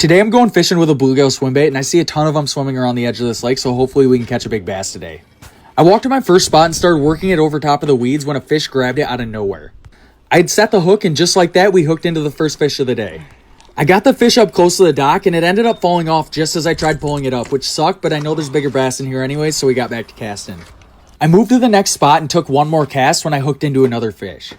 Today I'm going fishing with a bluegill swim bait, and I see a ton of them swimming around the edge of this lake, so hopefully we can catch a big bass today. I walked to my first spot and started working it over top of the weeds when a fish grabbed it out of nowhere. I had set the hook, and just like that, we hooked into the first fish of the day. I got the fish up close to the dock, and it ended up falling off just as I tried pulling it up, which sucked, but I know there's bigger bass in here anyway, so we got back to casting. I moved to the next spot and took one more cast when I hooked into another fish.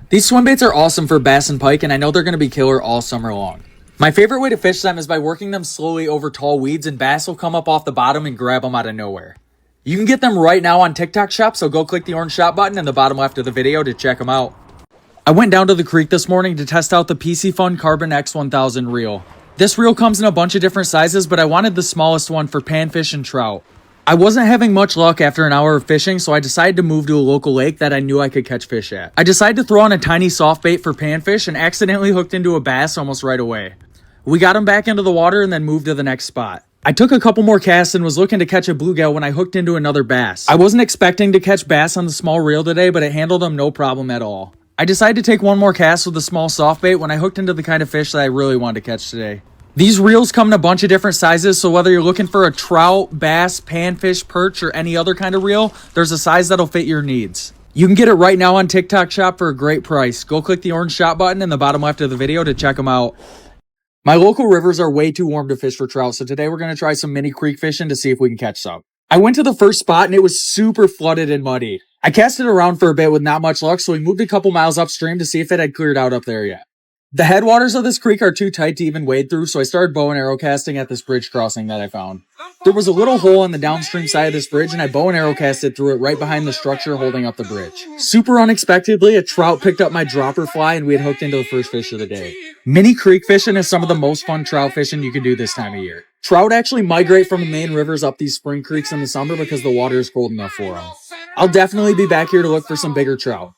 These swim baits are awesome for bass and pike, and I know they're going to be killer all summer long. My favorite way to fish them is by working them slowly over tall weeds, and bass will come up off the bottom and grab them out of nowhere. You can get them right now on TikTok Shop, so go click the orange shop button in the bottom left of the video to check them out. I went down to the creek this morning to test out the PC Fun Carbon X1000 reel. This reel comes in a bunch of different sizes, but I wanted the smallest one for panfish and trout. I wasn't having much luck after an hour of fishing, so I decided to move to a local lake that I knew I could catch fish at. I decided to throw on a tiny soft bait for panfish and accidentally hooked into a bass almost right away. We got him back into the water and then moved to the next spot. I took a couple more casts and was looking to catch a bluegill when I hooked into another bass. I wasn't expecting to catch bass on the small reel today, but it handled them no problem at all. I decided to take one more cast with a small soft bait when I hooked into the kind of fish that I really wanted to catch today. These reels come in a bunch of different sizes, so whether you're looking for a trout, bass, panfish, perch, or any other kind of reel, there's a size that'll fit your needs. You can get it right now on TikTok Shop for a great price. Go click the orange shop button in the bottom left of the video to check them out. My local rivers are way too warm to fish for trout, so today we're going to try some mini creek fishing to see if we can catch some. I went to the first spot and it was super flooded and muddy. I cast it around for a bit with not much luck, so we moved a couple miles upstream to see if it had cleared out up there yet. The headwaters of this creek are too tight to even wade through, so I started bow and arrow casting at this bridge crossing that I found. There was a little hole in the downstream side of this bridge, and I bow and arrow casted through it right behind the structure holding up the bridge. Super unexpectedly, a trout picked up my dropper fly, and we had hooked into the first fish of the day. Mini creek fishing is some of the most fun trout fishing you can do this time of year. Trout actually migrate from the main rivers up these spring creeks in the summer because the water is cold enough for them. I'll definitely be back here to look for some bigger trout.